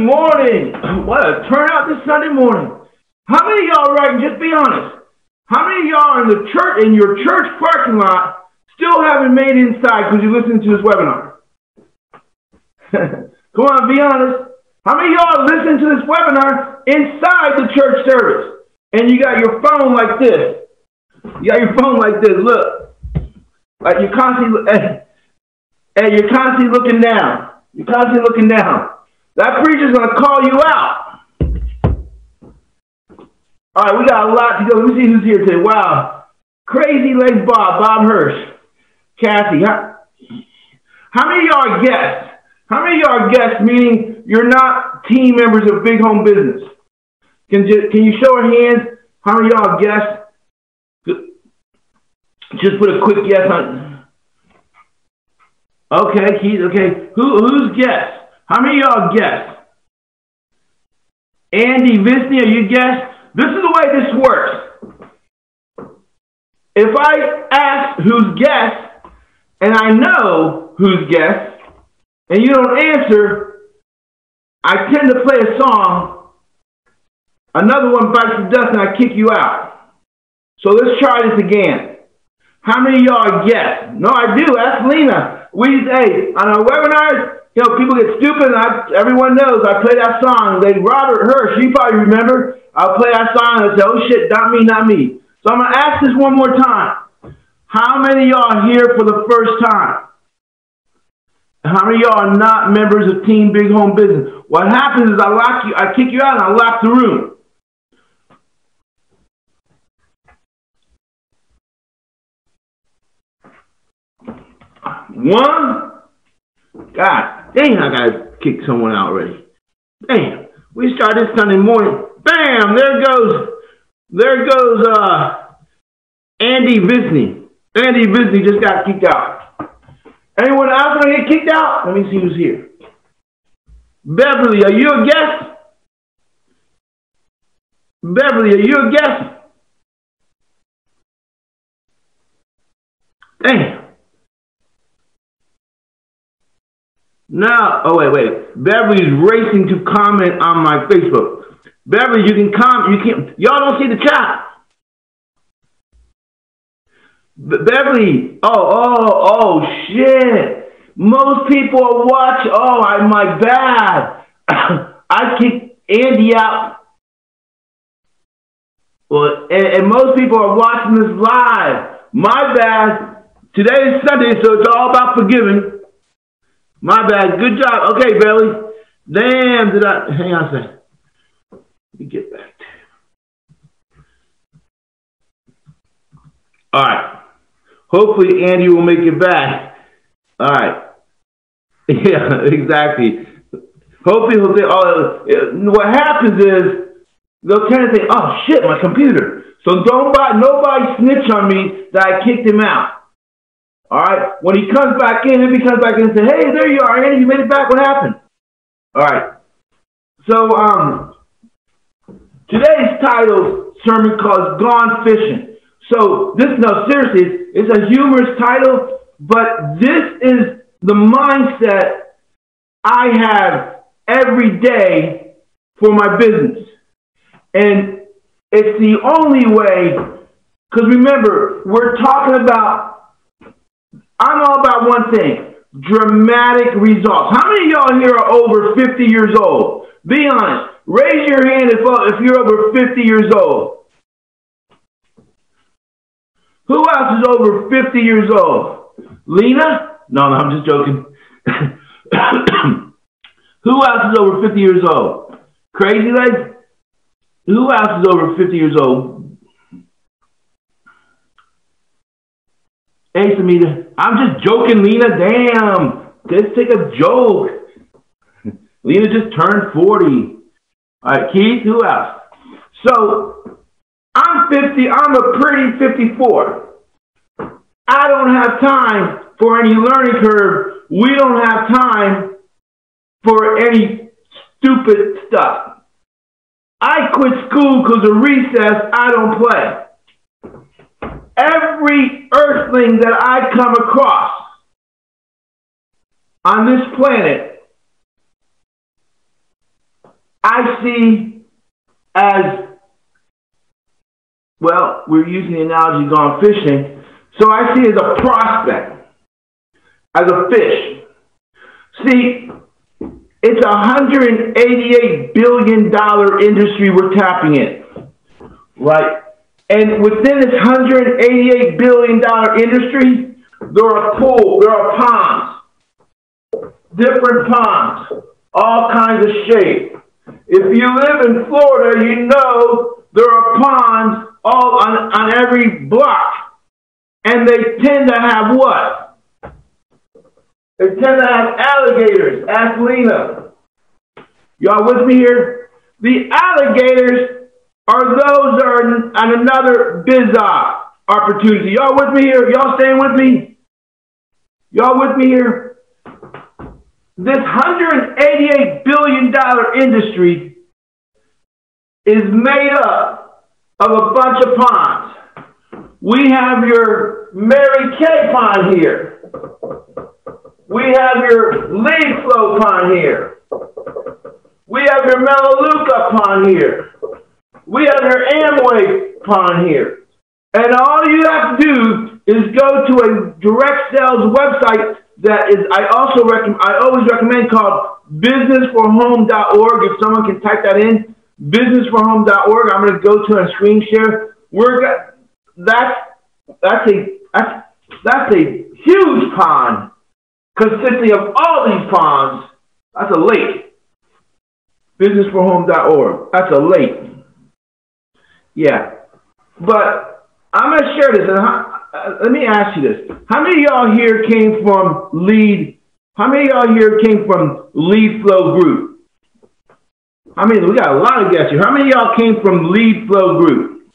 morning. What a turnout this Sunday morning. How many of y'all, right, just be honest, how many of y'all in the church, in your church parking lot, still haven't made it inside because you're listening to this webinar? Come on, be honest. How many of y'all listen to this webinar inside the church service? And you got your phone like this. You got your phone like this, look. Like you're constantly, and you're constantly looking down. You're constantly looking down. That preacher's going to call you out. All right, we got a lot to go. Let me see who's here today. Wow. Crazy Legs Bob Hirsch, Kathy. How many of y'all are guests? How many of y'all are guests, meaning you're not team members of Big Home Business? Can you show of hands how many of y'all are guests? Just put a quick yes on. Okay, Keith, okay. Who's guests? How many of y'all guests? Andy Visney, are you guests? This is the way this works. If I ask who's guests, and I know who's guests, and you don't answer, I tend to play a song. Another one bites the dust, and I kick you out. So let's try this again. How many of y'all are guests? No, I do. Ask Lena. Hey, on our webinars, you know, people get stupid, and everyone knows I play that song. Like Robert Hirsch, you probably remember. I'll play that song and say, oh shit, not me, not me. So I'm going to ask this one more time. How many of y'all are here for the first time? How many of y'all are not members of Team Big Home Business? What happens is I kick you out and I lock the room. One. God dang, I got to kick someone out already. Damn. We start this Sunday morning. Bam! There goes Andy Visney. Andy Visney just got kicked out. Anyone else want to get kicked out? Let me see who's here. Beverly, are you a guest? Beverly, are you a guest? Damn. Now, oh wait. Beverly's racing to comment on my Facebook. Beverly, you can comment. You can't. Y'all don't see the chat. Beverly. Oh shit. Most people are watching. Oh, my bad. I kicked Andy out. Well, and most people are watching this live. My bad. Today is Sunday, so it's all about forgiving. My bad. Good job. Okay, Beverly. Damn, hang on a second. Let me get back. All right. Hopefully Andy will make it back. All right. Yeah, exactly. Hopefully he'll say, what happens is they'll tend to think, oh shit, my computer. So nobody snitch on me that I kicked him out. All right. When he comes back in, if he comes back in and says, hey, there you are, Andy, you made it back. What happened? All right. So today's title sermon called Gone Fishing. So seriously, it's a humorous title, but this is the mindset I have every day for my business. And it's the only way, because remember, we're talking about, I'm all about one thing, dramatic results. How many of y'all here are over 50 years old? Be honest. Raise your hand if you're over 50 years old. Who else is over 50 years old? Lena? No, I'm just joking. Who else is over 50 years old? Crazy Legs? Who else is over 50 years old? Hey, Samita. I'm just joking, Lena. Damn. Let's take a joke. Lena just turned 40. All right, Keith, who else? So, I'm 50. I'm a pretty 54. I don't have time for any learning curve. We don't have time for any stupid stuff. I quit school because of recess. I don't play. Every earthling that I come across on this planet I see as, well, we're using the analogy gone fishing, so I see as a prospect, as a fish. See, it's $188 billion industry we're tapping in, right? And within this $188 billion industry, there are pools, there are ponds, different ponds, all kinds of shape. If you live in Florida, you know there are ponds all on every block. And they tend to have what? They tend to have alligators. Ask Lena. Y'all with me here? The alligators are those that are on another biz opportunity. Y'all with me here? Y'all staying with me? Y'all with me here? This $188 billion industry is made up of a bunch of ponds. We have your Mary Kay pond here. We have your lead flow pond here. We have your Melaleuca pond here. We have your Amway pond here. And all you have to do is go to a direct sales website that is, I always recommend, called businessforhome.org. If someone can type that in, businessforhome.org. I'm going to go to a screen share. That's a huge pond consisting of all these ponds. That's a lake. Businessforhome.org. That's a lake. Yeah. But I'm going to share this. Let me ask you this. How many of y'all here came from lead? How many of y'all here came from Lead Flow Group? I mean, we got a lot of guests here. How many of y'all came from Lead Flow Group?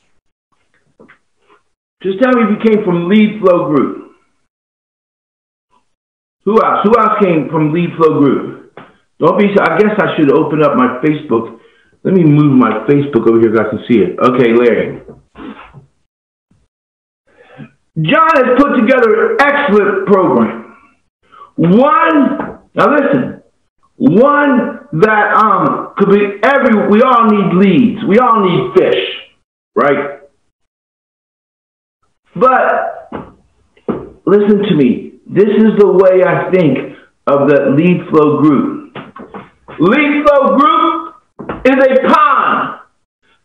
Just tell me if you came from Lead Flow Group. Who else? Who else came from Lead Flow Group? Don't be. I guess I should open up my Facebook. Let me move my Facebook over here so I can see it. Okay, Larry. John has put together an excellent program. One, now listen, one that could be we all need leads. We all need fish, right? But listen to me. This is the way I think of the Lead Flow Group. Lead Flow Group is a pond.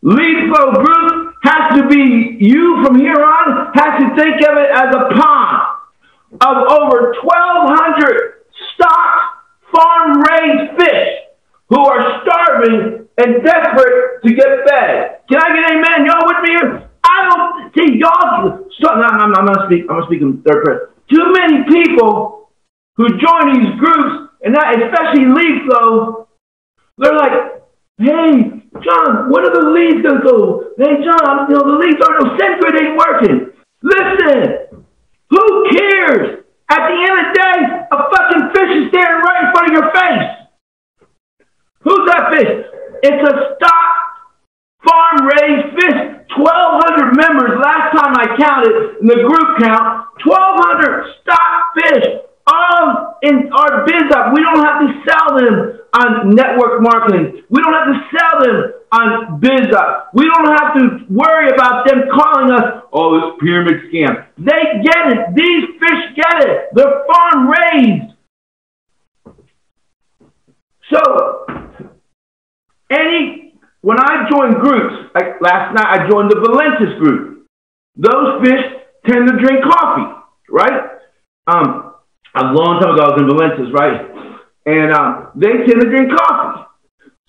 Lead Flow Group has to be, you from here on, has to think of it as a pond of over 1,200 stocked, farm-raised fish who are starving and desperate to get fed. Can I get an amen? Y'all with me here? I don't see y'all. I'm not speaking third person. Too many people who join these groups, and that especially Lead Flow, they're like, hey, John, when are the leads going to go? Hey, John, the leads aren't no sense, it ain't working. Listen, who cares? At the end of the day, a fucking fish is staring right in front of your face. Who's that fish? It's a stock, farm-raised fish. 1,200 members, last time I counted in the group count, 1,200 stock fish, all in our biz up. We don't have to sell them on network marketing. We don't have to sell them on biz up. We don't have to worry about them calling us, oh, this pyramid scam. They get it. These fish get it. They're farm raised. So, when I join groups, like last night I joined the Valentis group. Those fish tend to drink coffee, right? A long time ago I was in Valentis, right? And they tend to drink coffee.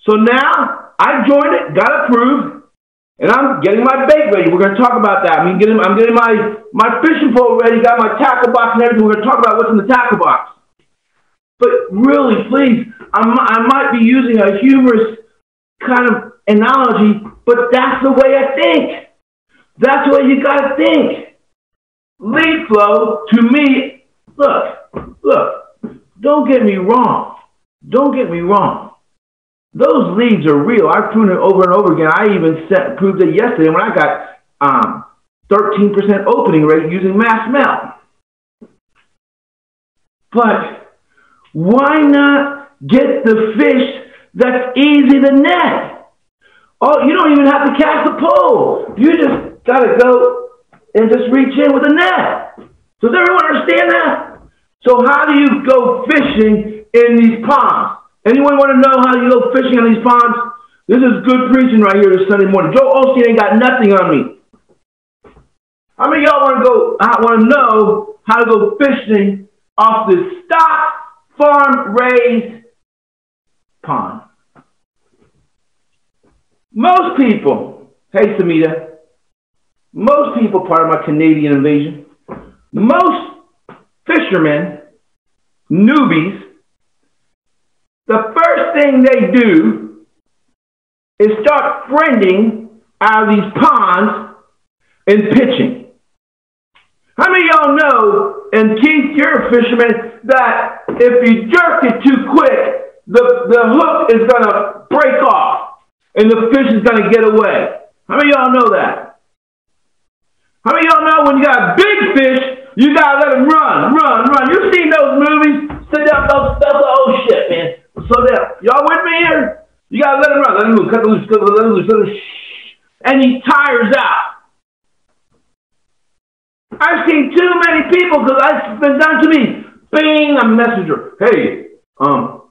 So now I joined it, got approved, and I'm getting my bait ready. We're going to talk about that. I'm getting my fishing pole ready, got my tackle box and everything. We're going to talk about what's in the tackle box. But really, please, I might be using a humorous kind of analogy, but that's the way I think. That's the way you got to think. Lead flow, to me, look, don't get me wrong. Don't get me wrong. Those leads are real. I've proven it over and over again. I even proved it yesterday when I got 13% opening rate using mass mail. But why not get the fish that's easy to net. Oh, you don't even have to cast a pole. You just got to go and just reach in with a net. Does everyone understand that? So how do you go fishing in these ponds? Anyone want to know how you go fishing in these ponds? This is good preaching right here this Sunday morning. Joe Osteen ain't got nothing on me. How many of y'all want to know how to go fishing off this stock farm raised pond? Most people, hey Samita, most people, part of my Canadian invasion, most fishermen, newbies, the first thing they do is start friending out of these ponds and pitching. How many of y'all know, and Keith, you're a fisherman, that if you jerk it too quick, the hook is going to break off and the fish is going to get away? How many of y'all know that? How many of y'all know when you got big fish, you got to let them run? You've seen those movies? Sit down, oh shit, man. Slow down. Y'all with me here? You got to let them run. Let them loose, cut them loose, let them loose. And he tires out. I've seen too many people, because it's been done to me. Bing, a messenger. Hey, oh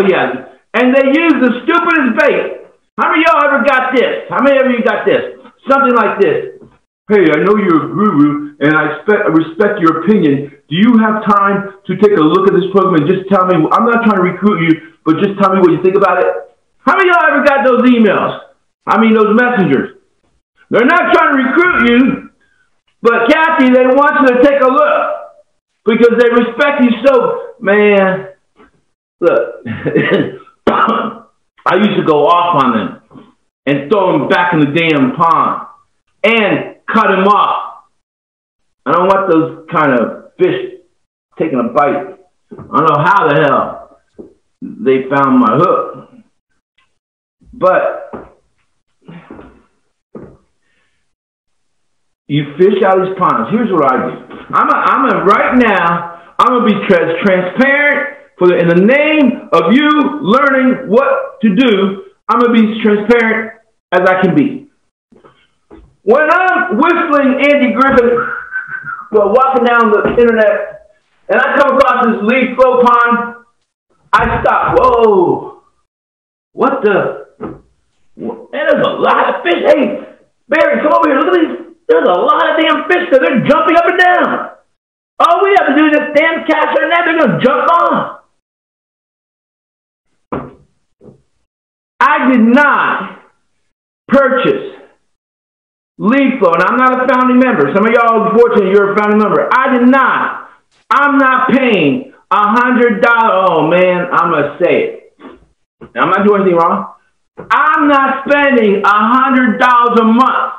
yeah. And they use the stupidest bait. How many of y'all ever got this? How many of you got this? Something like this. Hey, I know you're a guru, and I respect your opinion. Do you have time to take a look at this program and just tell me? I'm not trying to recruit you, but just tell me what you think about it. How many of y'all ever got those emails? Those messengers. They're not trying to recruit you, but Kathy, they want you to take a look because they respect you so. Man, look, I used to go off on them and throw them back in the damn pond and cut them off. I don't want those kind of fish taking a bite. I don't know how the hell they found my hook. But you fish out of these ponds. Here's what I do. Right now, I'm going to be transparent in the name of you learning what to do. I'm going to be transparent as I can be. When I'm whistling Andy Griffith, walking down the internet, and I come across this leaf flow pond, I stop. Whoa. What the? Man, there's a lot of fish. Hey, Barry, come over here. Look at these. There's a lot of damn fish there. They're jumping up and down. All we have to do is just damn catch their net. They're going to jump on. I did not purchase Lead Flow, and I'm not a founding member. Some of y'all, unfortunately, you're a founding member. I did not. I'm not paying $100. Oh, man, I'm going to say it. I'm not doing anything wrong. I'm not spending $100 a month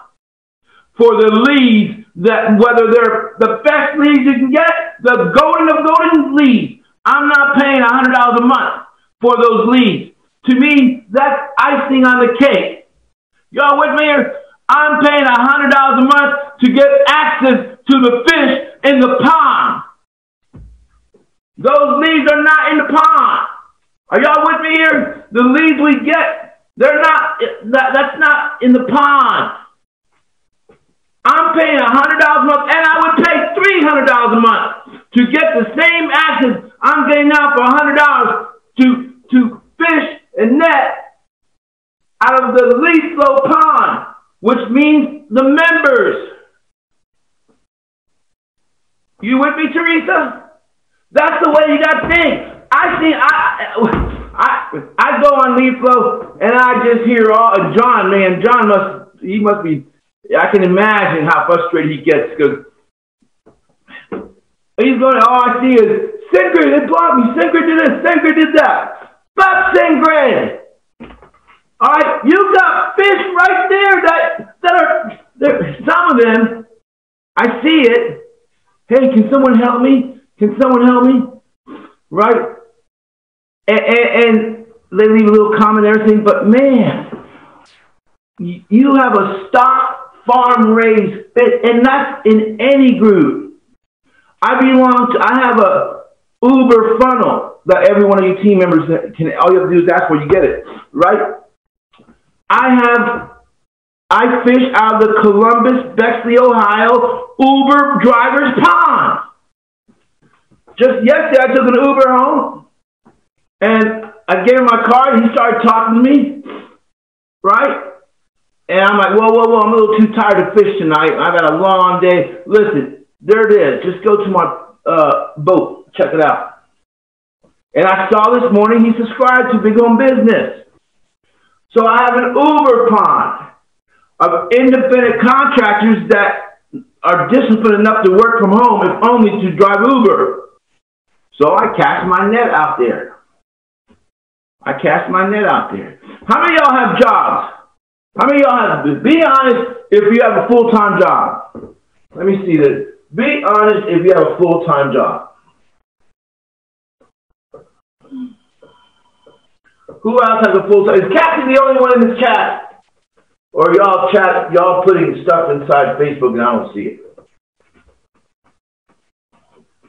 for the leads, that whether they're the best leads you can get, the golden of golden leads. I'm not paying $100 a month for those leads. To me, that's icing on the cake. Y'all with me here? I'm paying $100 a month to get access to the fish in the pond. Those leads are not in the pond. Are y'all with me here? The leads we get, they're not. That's not in the pond. I'm paying $100 a month, and I would pay $300 a month to get the same access I'm getting now for $100 to fish and net out of the Lead Flow pond, which means the members. You with me, Teresa? That's the way you got to think. I go on Lead Flow, and I just hear John. Man, John must be. I can imagine how frustrated he gets because he's going. All I see is Singrid. They blocked me. Singrid did this. Singrid did that. Fuck Singrid. All right, you got fish right there that are some of them. I see it. Hey, can someone help me? Can someone help me? Right? And they leave a little comment and everything, but man, you have a stock farm raised fish, and that's in any group. I have Uber funnel that every one of your team members can, all you have to do is ask for, you get it, right? I fish out of the Columbus, Bexley, Ohio Uber driver's pond. Just yesterday, I took an Uber home, and I gave him my card, and he started talking to me, right? And I'm like, whoa, I'm a little too tired to fish tonight. I've had a long day. Listen, there it is. Just go to my boat. Check it out. And I saw this morning he subscribed to Big Home Business. So I have an Uber pond of independent contractors that are disciplined enough to work from home, if only to drive Uber. So I cast my net out there. How many of y'all have jobs? How many of y'all have, be honest if you have a full-time job. Let me see this. Be honest if you have a full-time job. Who else has a full-time? Is Kathy the only one in this chat? Or y'all putting stuff inside Facebook and I don't see it?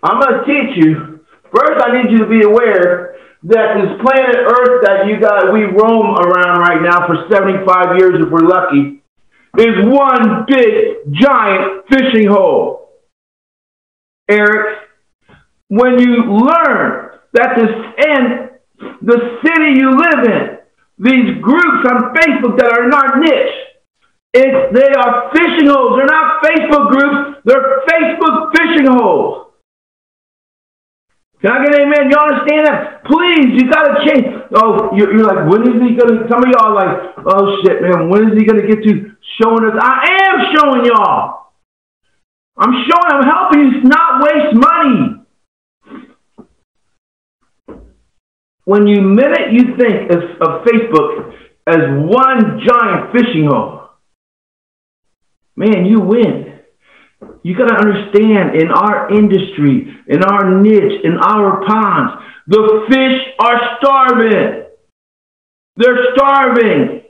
I'm going to teach you. First, I need you to be aware that this planet Earth that we roam around right now for 75 years, if we're lucky, is one big, giant fishing hole. Eric, when you learn that the city you live in, these groups on Facebook that are in our niche, they are fishing holes. They're not Facebook groups. They're Facebook fishing holes. Can I get an amen? You understand that? Please, you got to change. Oh, you're like, when is he going to, some of y'all are like, oh shit, man, when is he going to get to showing us? I am showing y'all. I'm helping you not waste money. When you think of Facebook as one giant fishing hole, man, you win. You got to understand, in our industry, in our niche, in our ponds, the fish are starving. They're starving.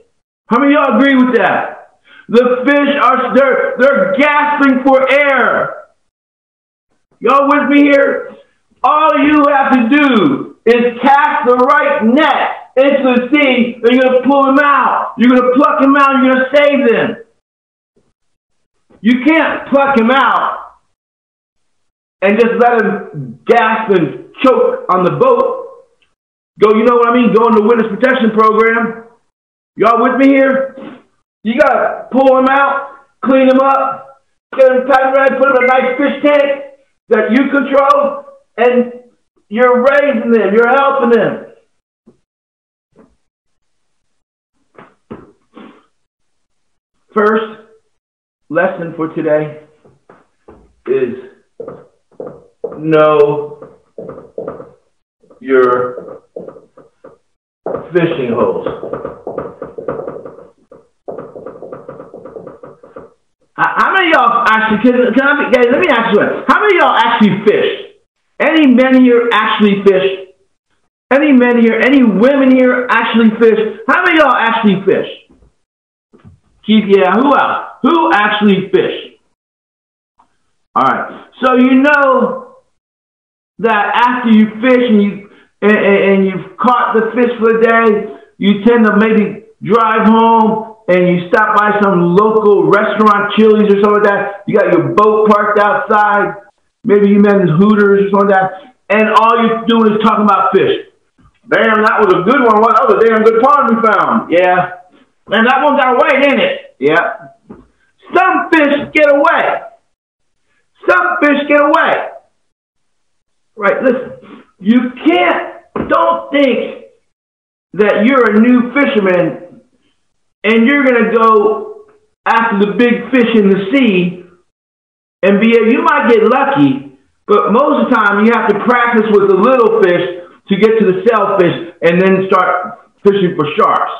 How many of y'all agree with that? The fish are, they're gasping for air. Y'all with me here? All you have to do is cast the right net into the sea, and you're going to pull them out. You're going to pluck them out, and you're going to save them. You can't pluck him out and just let him gasp and choke on the boat. Go, you know what I mean? Go in the witness protection program. Y'all with me here? You got to pull him out, clean him up, get him tight ready, put him in a nice fish tank that you control, and you're raising them. You're helping them. First lesson for today is know your fishing holes. How many of y'all actually, guys, let me ask you one. How many of y'all actually fish? Any men here actually fish? Any men here, any women here actually fish? How many of y'all actually fish? Keith, yeah, who else? Who actually fish? All right. So you know that after you fish and you've caught the fish for the day, you tend to maybe drive home and you stop by some local restaurant, Chili's or something like that. You got your boat parked outside. Maybe you met in Hooters or something like that. And all you're doing is talking about fish. Damn, that was a good one. What other damn good pond we found? Yeah. Man, that one got away, didn't it? Yeah. Some fish get away. Some fish get away. Right, listen. You don't think that you're a new fisherman and you're going to go after the big fish in the sea and you might get lucky, but most of the time you have to practice with the little fish to get to the sailfish and then start fishing for sharks.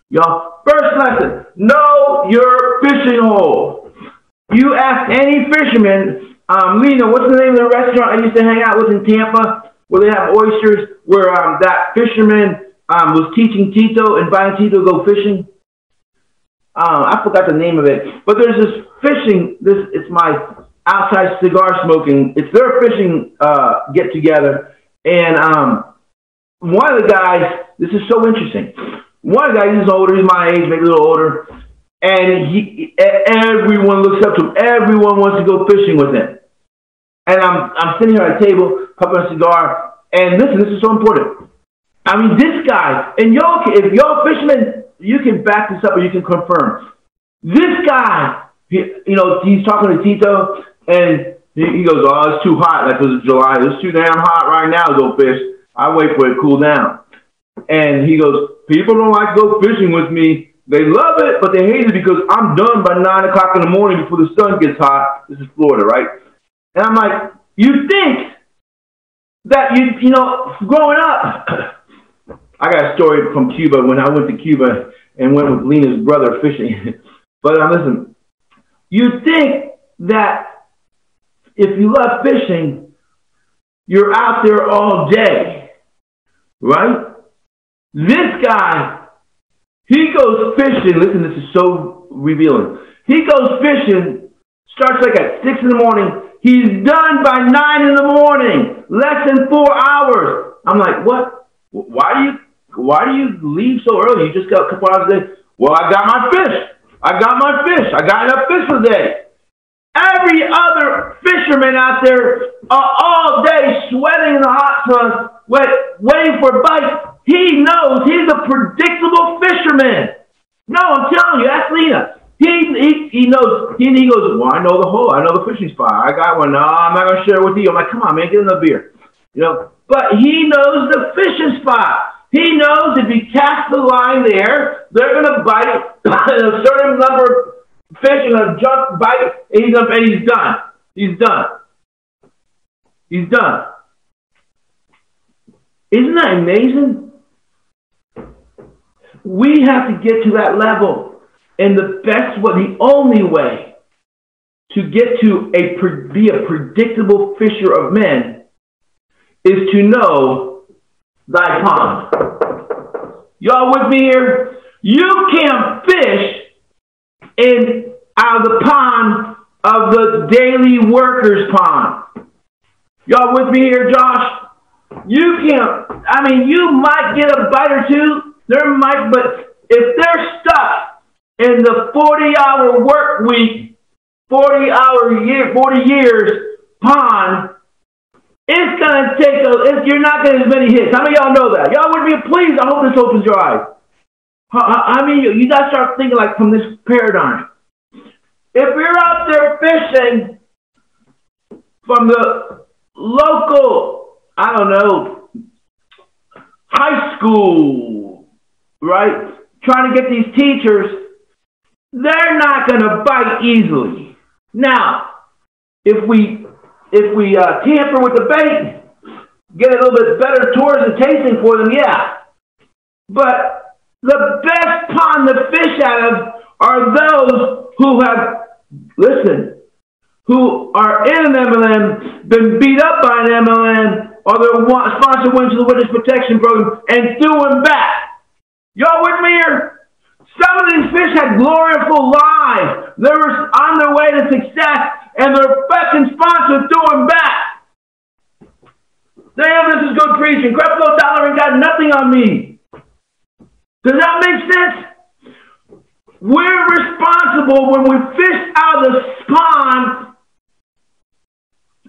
Y'all, first lesson, know your fishing hole. You ask any fisherman, Lena, what's the name of the restaurant I used to hang out with in Tampa where they have oysters, where that fisherman was teaching Tito, inviting Tito to go fishing? I forgot the name of it. But there's this fishing, it's my outside cigar smoking. It's their fishing get together, and one of the guys. This is so interesting. One of the guys is older. He's my age, maybe a little older, and everyone looks up to him. Everyone wants to go fishing with him. And I'm sitting here at a table, puffing a cigar, and listen, this is so important. I mean, this guy, and y'all, if y'all fishermen, you can back this up or you can confirm. This guy, he's talking to Tito, and he goes, "Oh, it's too hot." Like it was July. It's too damn hot right now to go fish. I wait for it to cool down. And he goes, "People don't like to go fishing with me. They love it, but they hate it because I'm done by 9 o'clock in the morning before the sun gets hot." This is Florida, right? And I'm like, you think that growing up, I got a story from Cuba when I went to Cuba and went with Lena's brother fishing. But listen, you think that if you love fishing, you're out there all day, right? This guy, he goes fishing. Listen, this is so revealing. He goes fishing, starts like at 6 in the morning. He's done by 9 in the morning, less than 4 hours. I'm like, what? Why do you leave so early? You just got a couple hours a day. Well, I got my fish. I got enough fish for the day. Every other fisherman out there all day sweating in the hot sun, waiting for a bite. He knows he's a predictable fisherman. No, I'm telling you, ask Lena. He knows. He goes, well, I know the hole. I know the fishing spot. I got one. No, I'm not going to share it with you. I'm like, come on, man, get another beer. But he knows the fishing spot. He knows if he casts the line there, they're going to bite a certain number of fish and a jump bite, and he's done. He's done. He's done. Isn't that amazing? We have to get to that level. And the best way, the only way to get to be a predictable fisher of men is to know thy pond. Y'all with me here? You can't fish out of the pond of the daily workers pond. Y'all with me here, Josh? You can't, you might get a bite or two. But if they're stuck in the 40-hour work week, 40 years pond, it's going to take you're not going to have as many hits. How many of y'all know that? Y'all would be pleased. I hope this opens your eyes. You got to start thinking like from this paradigm. If you're out there fishing from the local, high school, right? Trying to get these teachers, they're not going to bite easily. Now, if we tamper with the bait, get a little bit better towards the tasting for them, yeah. But the best pond to fish out of are those who who are in an MLM, been beat up by an MLM, or their sponsor went to the Witness Protection Program and threw them back. Y'all with me here? Some of these fish had gloriful lives. They were on their way to success, and their fucking sponsor threw them back. Damn, this is good preaching. Creflo Dollar ain't got nothing on me. Does that make sense? We're responsible when we fish out of the pond.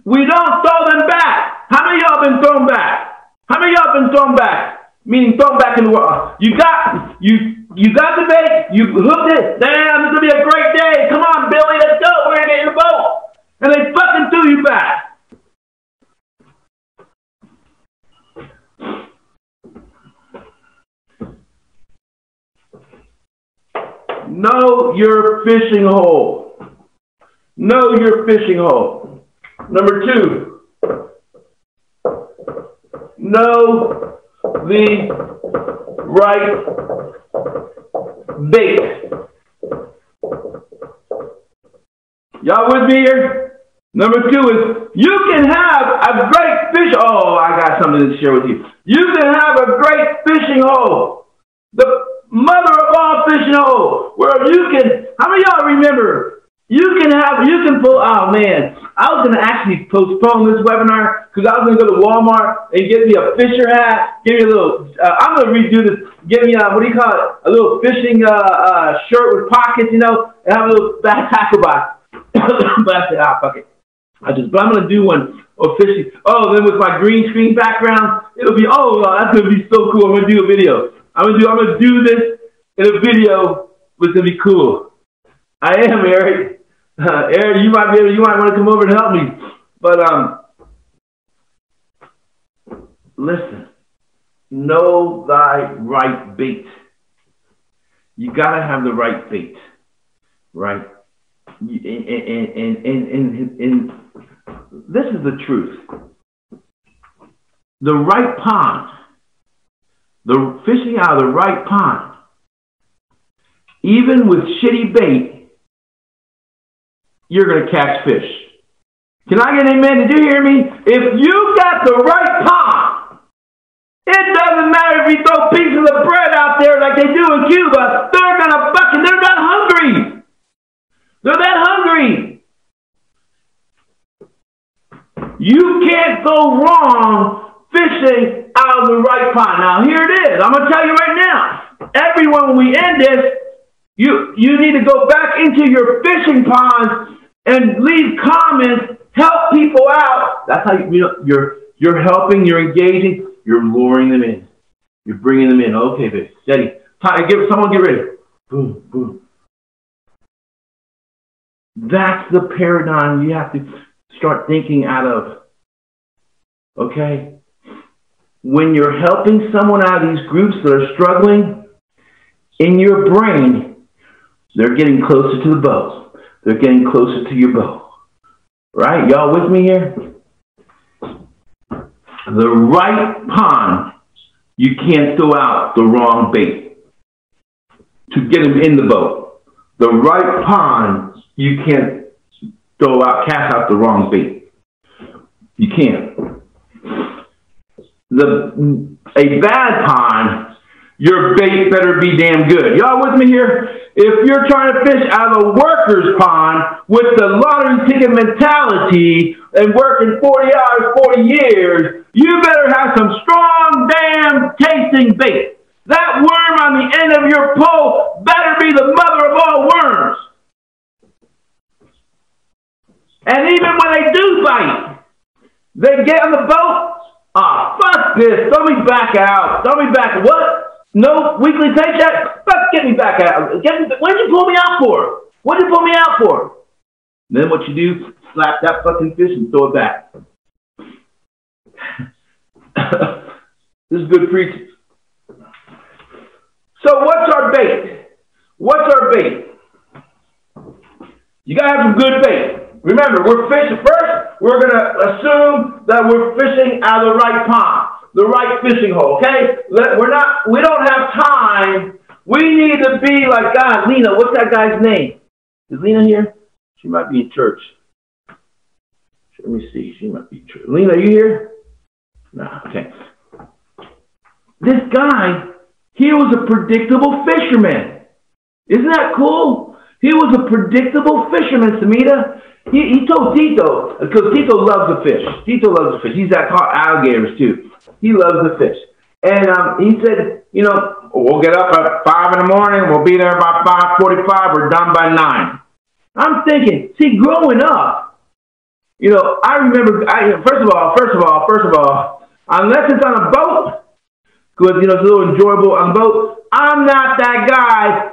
We don't throw them back. How many of y'all been thrown back? How many of y'all been thrown back? Meaning thrown back in the world. You got the bait. You hooked it. Damn, this is gonna be a great day. Come on, Billy, let's go. We're gonna get in the boat. And they fucking threw you back. Know your fishing hole. Know your fishing hole. Number 2, know the right bait. Y'all with me here? Number 2 is you can have a great fish. Oh, I got something to share with you. You can have a great fishing hole. The mother of all fishing hole, where you can, how many of y'all remember You can pull, oh man, I was going to actually postpone this webinar because I was going to go to Walmart and get me a Fisher hat, give me a little, I'm going to redo this, get me a, what do you call it, a little fishing shirt with pockets, you know, and have a little backpack box. But I said, fuck it. But I'm going to do one officially. Oh, then with my green screen background, it'll be, that's going to be so cool. I'm going to do a video. I'm going to do this in a video. It's going to be cool. I am, Eric. Eric, you might want to come over and help me. But listen, know thy right bait. You gotta have the right bait, right? And this is the truth. The right pond, the fishing out of the right pond, even with shitty bait, you're going to catch fish. Can I get an amen? Did you hear me? If you got the right pond, it doesn't matter if you throw pieces of bread out there like they do in Cuba, they're going to fucking, they're that hungry. They're that hungry. You can't go wrong fishing out of the right pond. Now, here it is. I'm going to tell you right now. Everyone, when we end this, you need to go back into your fishing ponds and leave comments, help people out. That's how you're helping, you're engaging, you're luring them in. You're bringing them in. Okay, baby, steady. Someone get ready. Boom, boom. That's the paradigm you have to start thinking out of. Okay? When you're helping someone out of these groups that are struggling, in your brain, they're getting closer to the bow. They're getting closer to your bow. Right? Y'all with me here? The right pond, you can't throw out the wrong bait to get them in the boat. The right pond, you can't cast out the wrong bait. You can't. A bad pond, your bait better be damn good. Y'all with me here? If you're trying to fish out of a worker's pond with the lottery ticket mentality and working 40 hours, 40 years, you better have some strong damn tasting bait. That worm on the end of your pole better be the mother of all worms. And even when they do bite, they get on the boat, fuck this, throw me back out, throw me back, what? No weekly paycheck? Fuck, get me back out. What'd you pull me out for? What'd you pull me out for? Then what you do, slap that fucking fish and throw it back. This is good preaching. So what's our bait? What's our bait? You gotta have some good bait. Remember, we're fishing first. We're gonna assume that we're fishing out of the right pond. The right fishing hole, okay? We don't have time. We need to be like, God, Lena, what's that guy's name? Is Lena here? She might be in church. Let me see. She might be in church. Lena, are you here? No, okay. This guy, he was a predictable fisherman. Isn't that cool? He was a predictable fisherman, Samita. He told Tito, because Tito loves the fish. Tito loves the fish. He's at alligators, too. He loves the fish. And he said, you know, we'll get up at 5 in the morning. We'll be there by 5:45. We're done by 9. I'm thinking, see, growing up, you know, I remember, first of all, unless it's on a boat, because, you know, it's a little enjoyable on a boat, I'm not that guy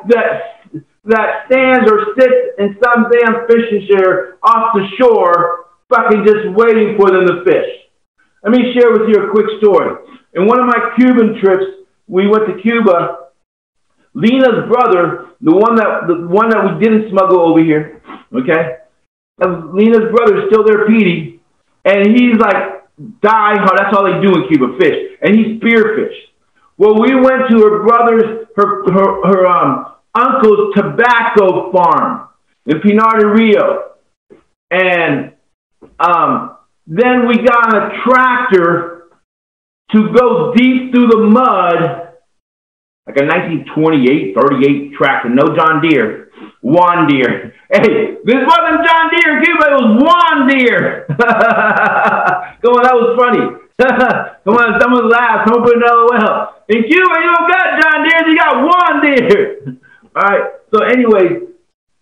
that stands or sits in some damn fishing chair off the shore, fucking just waiting for them to fish. Let me share with you a quick story. In one of my Cuban trips, we went to Cuba. Lena's brother, the one that we didn't smuggle over here, okay? Lena's brother is still there, Petey, and he's like die hard. That's all they do in Cuba, fish, and he spearfished. Well, we went to her brother's, her uncle's tobacco farm in Pinar del Rio, and then we got on a tractor to go deep through the mud, like a 1928, 38 tractor, no John Deere, Juan Deere. Hey, this wasn't John Deere in Cuba, it was Juan Deere. Come on, that was funny. Come on, someone laughed, someone put another well. In Cuba, you don't got John Deere, you got Juan Deere. All right, so anyway,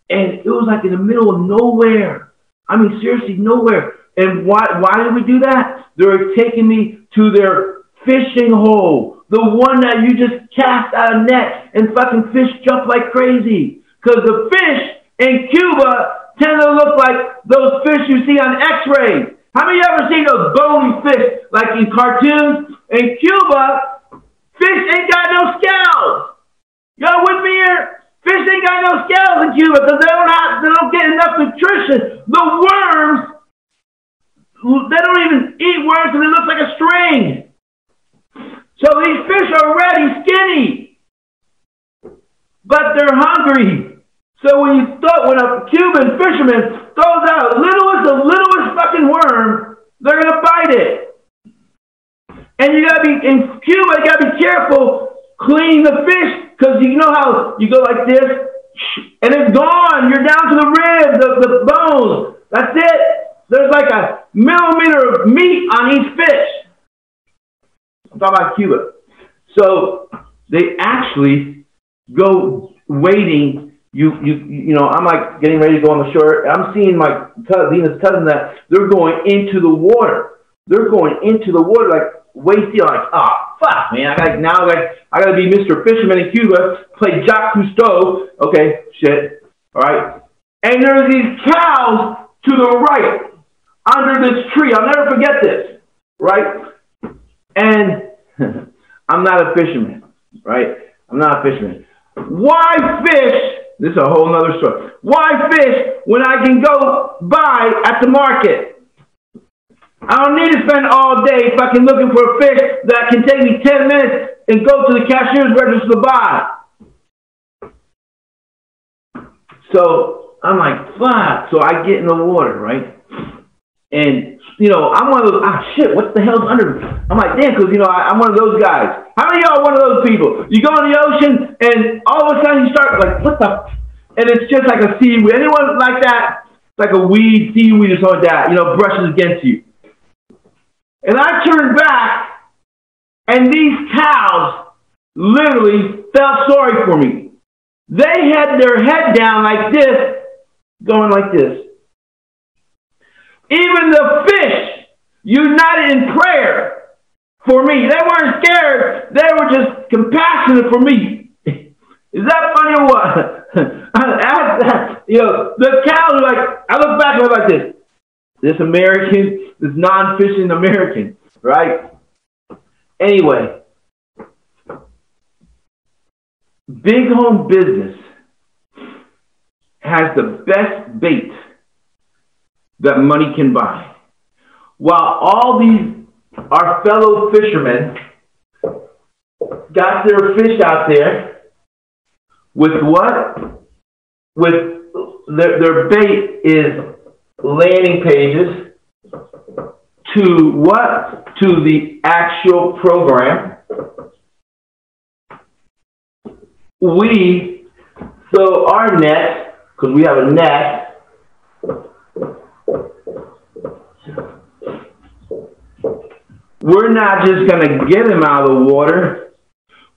and it was like in the middle of nowhere. I mean, seriously, nowhere. And why did we do that? They were taking me to their fishing hole, the one that you just cast out of net and fucking fish jump like crazy. Because the fish in Cuba tend to look like those fish you see on x-rays. How many of you ever seen those bony fish like in cartoons? In Cuba, fish ain't got no scales. Y'all with me here? Fish ain't got no scales in Cuba because they don't get enough nutrition. The worms, they don't even eat worms and it looks like a string. So these fish are already skinny, but they're hungry. So when a Cuban fisherman throws out the littlest fucking worm, they're gonna bite it. And you gotta be in Cuba. You gotta be careful cleaning the fish because you know how you go like this, and it's gone. You're down to the ribs, the bones. That's it. There's like a millimeter of meat on each fish. I'm talking about Cuba. So they actually go wading. You know, I'm like getting ready to go on the shore. I'm seeing my Zena's cousin that they're going into the water. They're going into the water like waist deep. Like, oh fuck, man! I gotta be Mr. Fisherman in Cuba. Play Jacques Cousteau. Okay, shit. All right. And there's these cows to the right under this tree. I'll never forget this. Right. And I'm not a fisherman. Right. I'm not a fisherman. Why fish? This is a whole nother story. Why fish when I can go buy at the market? I don't need to spend all day fucking looking for a fish that can take me 10 minutes and go to the cashier's register to buy. So I'm like, fuck. So I get in the water, right? And, you know, I'm one of those, shit, what the hell's under me? I'm like, damn, because, you know, I'm one of those guys. How many of y'all are one of those people? You go in the ocean, and all of a sudden you start, like, what the? And it's just like a seaweed. Anyone like that? It's like a weed, seaweed or something like that, you know, brushes against you. And I turned back, and these cows literally felt sorry for me. They had their head down like this, going like this. Even the fish united in prayer for me. They weren't scared. They were just compassionate for me. Is that funny or what? You know, the cows are like, I look back and I'm like this. This American, this non-fishing American, right? Anyway, big home business has the best bait that money can buy. While all these, our fellow fishermen, got their fish out there with what? With their bait is landing pages to what? To the actual program. We throw our net, because we have a net, we're not just going to get him out of the water.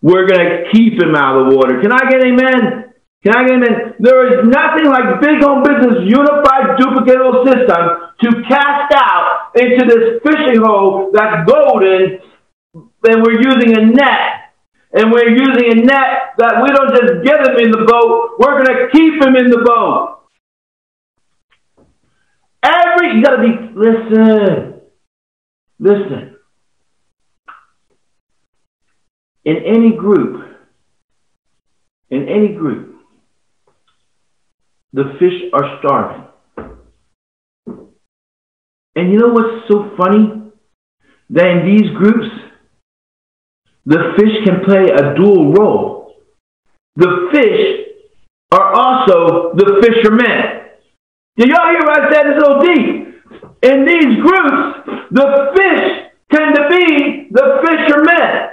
We're going to keep him out of the water. Can I get an amen? Can I get an amen? There is nothing like big home business unified duplicatable system to cast out into this fishing hole that's golden, and we're using a net. And we're using a net that we don't just get him in the boat, we're going to keep him in the boat. You got to be, listen. In any group, the fish are starving. And you know what's so funny? That in these groups, the fish can play a dual role. The fish are also the fishermen. Did y'all hear what I said? It's a little deep. In these groups, the fish tend to be the fishermen.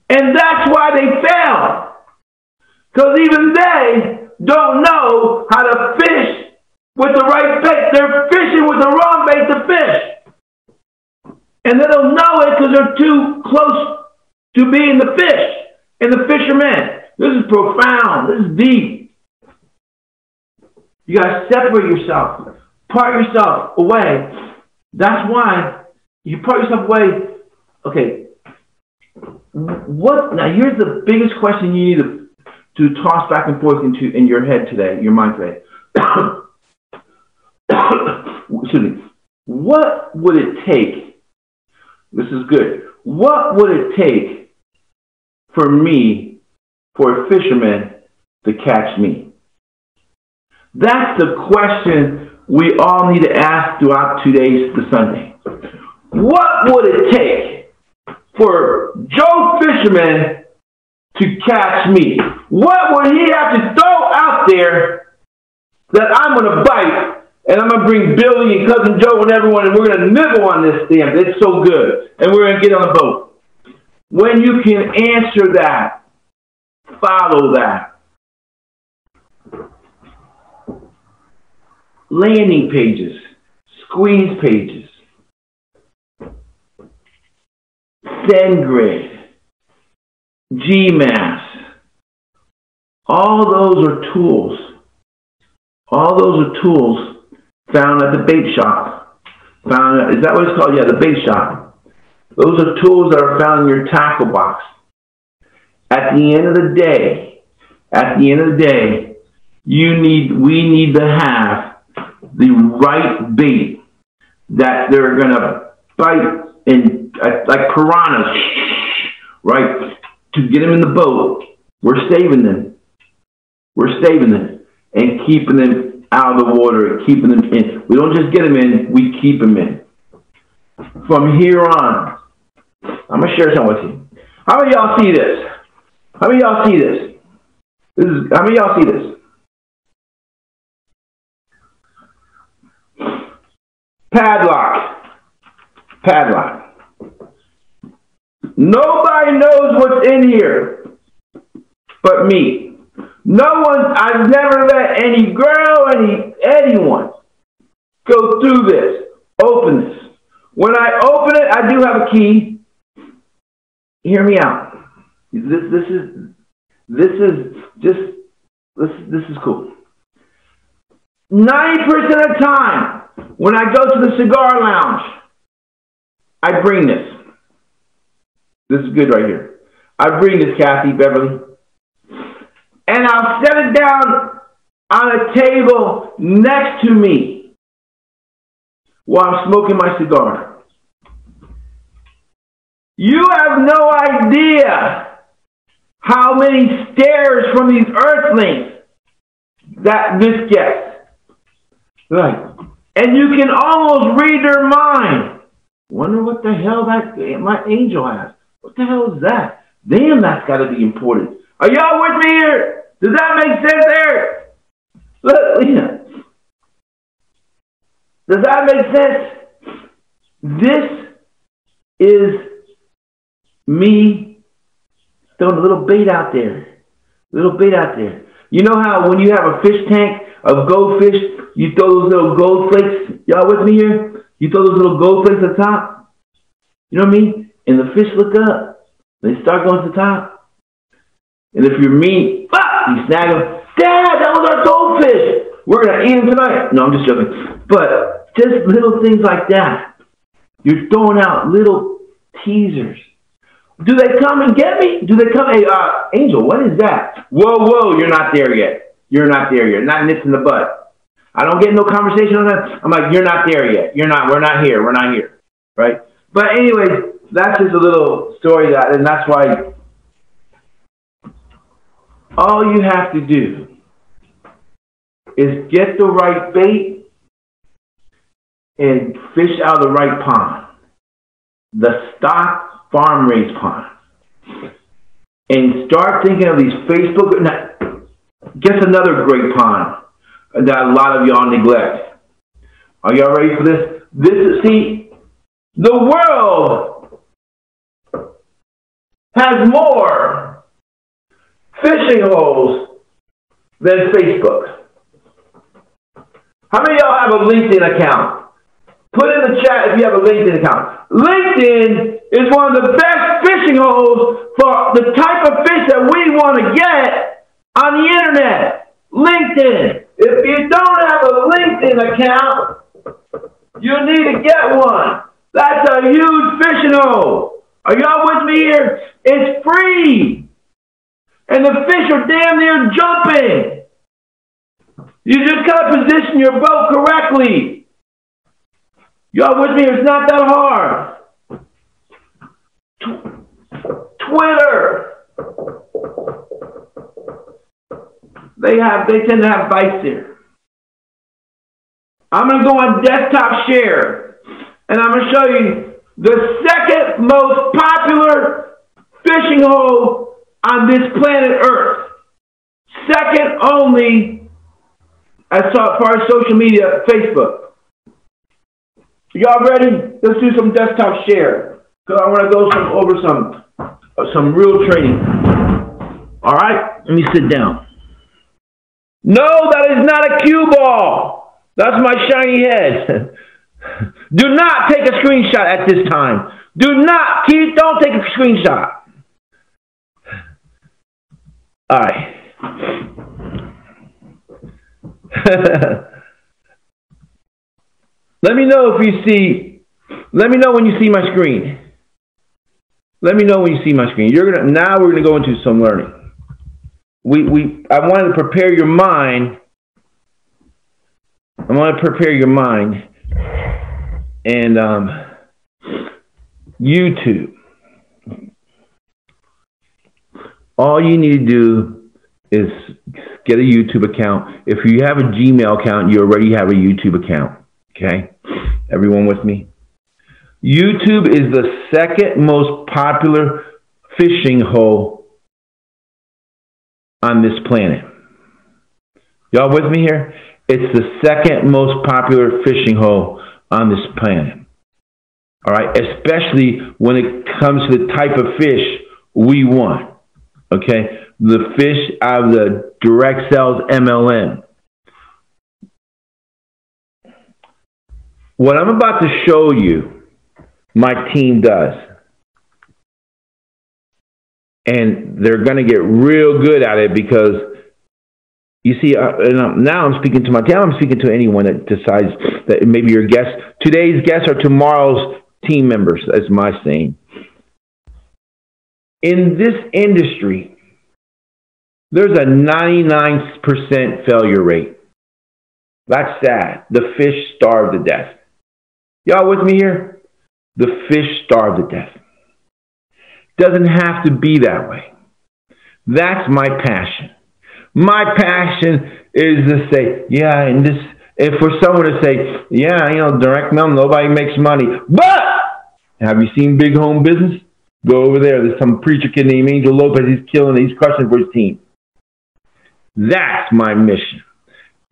And that's why they fail. Because even they don't know how to fish with the right bait. They're fishing with the wrong bait to fish. And they don't know it because they're too close to being the fish and the fisherman. This is profound. This is deep. You got to separate yourself. Part yourself away. That's why you part yourself away. Okay. Now here's the biggest question you need to toss back and forth in your head today, your mind today. Excuse me. What would it take? This is good. What would it take for me, for a fisherman, to catch me? That's the question we all need to ask throughout today's Sunday. What would it take for Joe Fisherman to catch me? What would he have to throw out there that I'm going to bite, and I'm going to bring Billy and Cousin Joe and everyone, and we're going to nibble on this thing. It's so good. And we're going to get on the boat. When you can answer that, follow that. Landing pages, squeeze pages, SendGrid, GMass. All those are tools. All those are tools found at the bait shop. Is that what it's called? Yeah, the bait shop. Those are tools that are found in your tackle box. At the end of the day, we need to have the right bait that they're going to bite in, like piranhas, right? To get them in the boat, we're saving them. We're saving them and keeping them out of the water and keeping them in. We don't just get them in, we keep them in. From here on, I'm going to share something with you. How many of y'all see this? How many of y'all see this? How many of y'all see this? Padlock. Nobody knows what's in here but me. I've never let any girl, anyone go through this, open this. When I open it, I do have a key. Hear me out. This is cool. 90% of the time, when I go to the cigar lounge, I bring this. This is good right here. I bring this, Kathy, Beverly. And I'll set it down on a table next to me while I'm smoking my cigar. You have no idea how many stares from these earthlings that this gets. Right. And you can almost read their mind. Wonder what the hell my angel has. What the hell is that? Damn, that's got to be important. Are y'all with me here? Does that make sense, Eric? Look, yeah. Does that make sense? This is me throwing a little bait out there. You know how when you have a fish tank of goldfish, you throw those little gold flakes? Y'all with me here? You throw those little gold flakes at the top? You know what I mean? And the fish look up. They start going to the top. And if you're mean, you snag them. Dad, that was our goldfish. We're going to eat them tonight. No, I'm just joking. But just little things like that. You're throwing out little teasers. Do they come and get me? Do they come? Hey, Angel, what is that? Whoa, you're not there yet. Not nips in the butt. I don't get no conversation on that. I'm like, you're not there yet. We're not here. Right? But anyways, that's just a little story and that's why all you have to do is get the right bait and fish out of the right pond. The stock farm raised pond. And start thinking of these Facebook. Guess another great pond that a lot of y'all neglect. Are y'all ready for this? The world has more fishing holes than Facebook? How many of y'all have a LinkedIn account? Put in the chat if you have a LinkedIn account. LinkedIn is one of the best fishing holes for the type of fish that we want to get on the internet. LinkedIn. If you don't have a LinkedIn account, you need to get one. That's a huge fishing hole. Are y'all with me here? It's free. And the fish are damn near jumping. You just got to position your boat correctly. Y'all with me? It's not that hard. Twitter. They tend to have bites there. I'm going to go on desktop share. And I'm going to show you the second most popular fishing hole on this planet Earth. Second only, as far as social media, Facebook. Y'all ready? Let's do some desktop share. Because I want to go over some real training. All right? Let me sit down. No, that is not a cue ball. That's my shiny head. Do not take a screenshot at this time. Do not, Keith, don't take a screenshot. All right. Let me know if you see, let me know when you see my screen. Let me know when you see my screen. Now we're gonna go into some learning. I wanted to prepare your mind. I want to prepare your mind. And YouTube. All you need to do is get a YouTube account. If you have a Gmail account, you already have a YouTube account. Okay? Everyone with me? YouTube is the second most popular fishing hole on this planet. Y'all with me here? It's the second most popular fishing hole on this planet. All right? Especially when it comes to the type of fish we want. Okay? The fish out of the direct sales MLM. What I'm about to show you, my team does. And they're going to get real good at it because, you see, now I'm speaking to my team. I'm speaking to anyone that decides that maybe your guest, today's guests are tomorrow's team members, as my saying. In this industry, there's a 99% failure rate. That's sad. The fish starve to death. Y'all with me here? The fish starve to death. Doesn't have to be that way. That's my passion. My passion is to say, yeah, and for someone to say, yeah, you know, direct mail, nobody makes money. But have you seen Big Home Business? Go over there. There's some preacher kid named Angel Lopez. He's killing it. He's crushing for his team. That's my mission.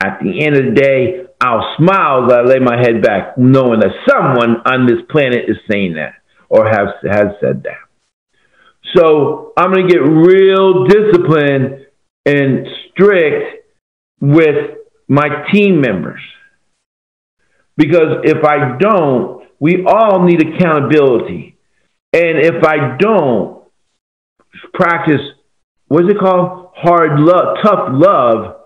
At the end of the day, I'll smile as I lay my head back, knowing that someone on this planet is saying that or has said that. So I'm going to get real disciplined and strict with my team members. Because if I don't, we all need accountability. And if I don't practice, what is it called? Hard love, tough love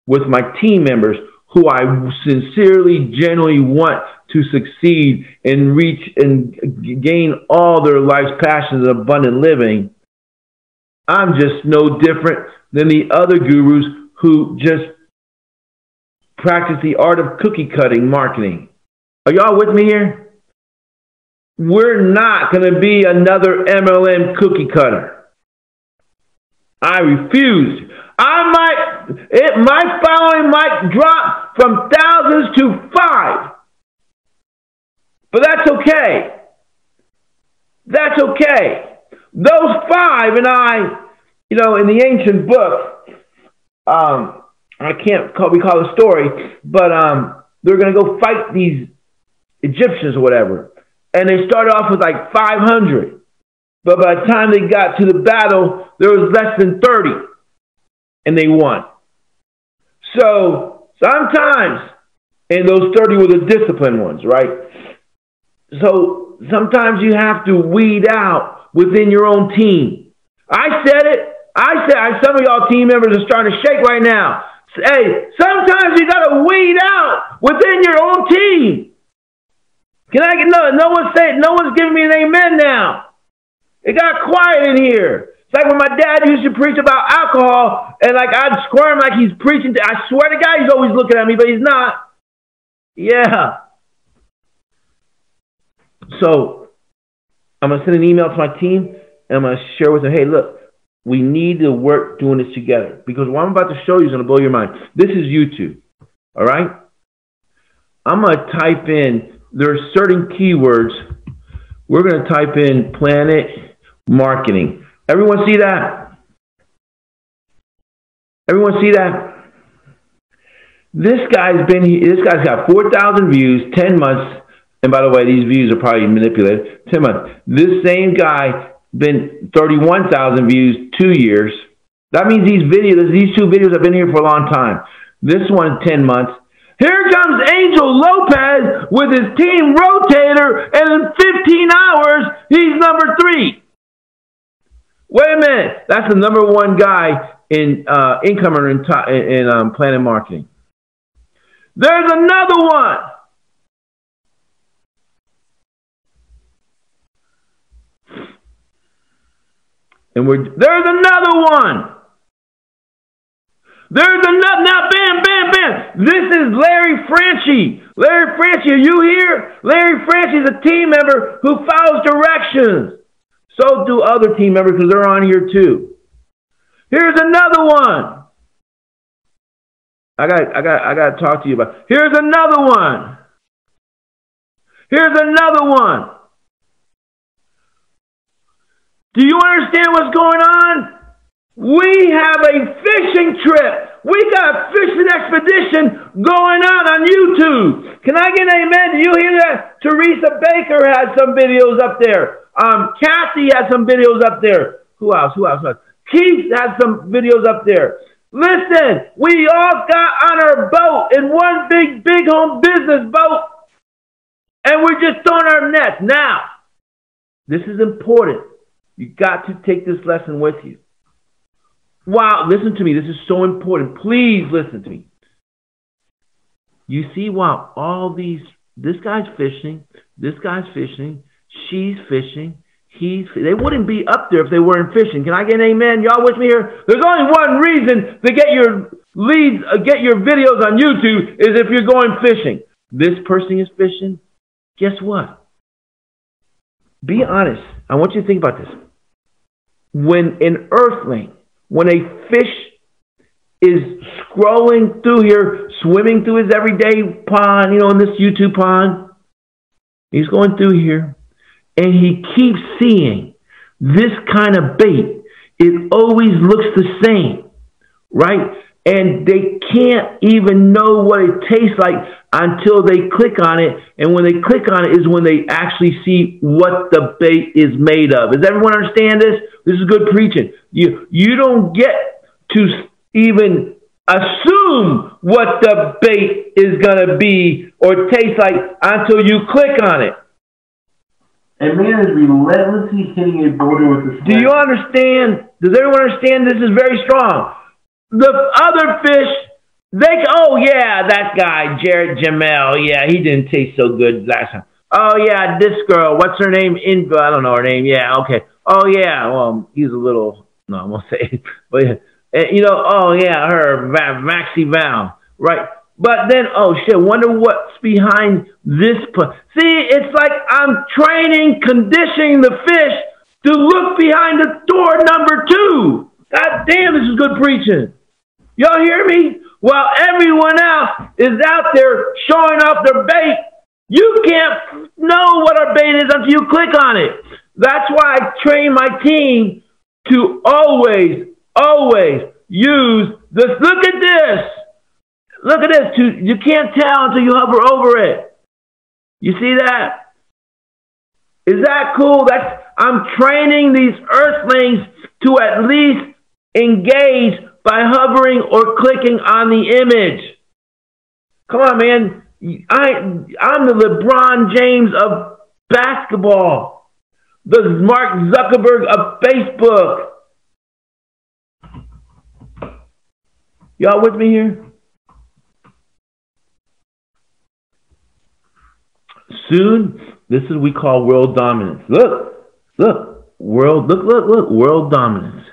with my team members who I sincerely, genuinely want to succeed and reach and gain all their life's passions of abundant living, I'm just no different than the other gurus who just practice the art of cookie cutting marketing. Are y'all with me here? We're not going to be another MLM cookie cutter. I refuse. My following might drop from thousands to 5. But that's okay. That's okay. Those 5 and I, you know, in the ancient book, I can't recall the story, but they're going to go fight these Egyptians or whatever. And they started off with like 500. But by the time they got to the battle, there was less than 30. And they won. So sometimes, and those 30 were the disciplined ones, right? So sometimes you have to weed out within your own team. I said it. Some of y'all team members are starting to shake right now. Hey, sometimes you got to weed out within your own team. Can I get no one's giving me an amen now. It got quiet in here. It's like when my dad used to preach about alcohol, and like I'd squirm like he's preaching. I swear to God, he's always looking at me, but he's not. Yeah. So I'm going to send an email to my team, and I'm going to share with them, hey, look, we need to work doing this together. Because what I'm about to show you is going to blow your mind. This is YouTube. All right? I'm going to type in, there are certain keywords. We're going to type in PlanNet Marketing. Everyone see that? Everyone see that? This guy's got 4,000 views, 10 months. And by the way, these views are probably manipulated. 10 months. This same guy been 31,000 views, 2 years. That means these two videos have been here for a long time. This one, 10 months. Here comes Angel Lopez with his team rotator, and in 15 hours, he's number 3. Wait a minute. That's the number 1 guy in incomer in PlanNet Marketing. There's another one. And there's another one. There's another. Now, bam, bam, bam. This is Larry Franchi. Larry Franchi, are you here? Larry Franchi is a team member who follows directions. So do other team members because they're on here too. Here's another one. I got to talk to you about. Here's another one. Here's another one. Do you understand what's going on? We have a fishing trip. We got a fishing expedition going on YouTube. Can I get an amen? Do you hear that? Teresa Baker has some videos up there. Kathy has some videos up there. Who else? Keith has some videos up there. Listen, we all got on our boat in one big home business boat, and we're just throwing our nets. Now, this is important. You got to take this lesson with you. Wow, listen to me. This is so important. Please listen to me. You see, wow, this guy's fishing, she's fishing, they wouldn't be up there if they weren't fishing. Can I get an amen? Y'all with me here? There's only one reason to get your leads, get your videos on YouTube is if you're going fishing. This person is fishing. Guess what? Be honest. I want you to think about this. When an earthling, when a fish is scrolling through here, swimming through his everyday pond, in this YouTube pond, he's going through here, and he keeps seeing this kind of bait. It always looks the same, right? And they can't even know what it tastes like until they click on it. And when they click on it is when they actually see what the bait is made of. Does everyone understand this? This is good preaching. You don't get to even assume what the bait is going to be or taste like until you click on it. A man is relentlessly hitting a boulder with his. Do you understand? Does everyone understand this is very strong? The other fish, oh yeah, that guy, Jared Jamel, yeah, he didn't taste so good last time. Oh yeah, this girl, what's her name? I don't know her name. Yeah, okay. Oh yeah, well, he's a little, no, I won't say it. But, oh yeah, her, Maxie Val, right? But then, oh shit, wonder what's behind this. See, it's like I'm conditioning the fish to look behind the door number 2. God damn, this is good preaching. Y'all hear me? While everyone else is out there showing off their bait, you can't know what our bait is until you click on it. That's why I train my team to always use this. Look at this. Look at this. You can't tell until you hover over it. You see that? Is that cool? I'm training these earthlings to at least engage by hovering or clicking on the image. Come on, man. I'm the LeBron James of basketball. The Mark Zuckerberg of Facebook. Y'all with me here? Soon, this is what we call world dominance. Look, world dominance.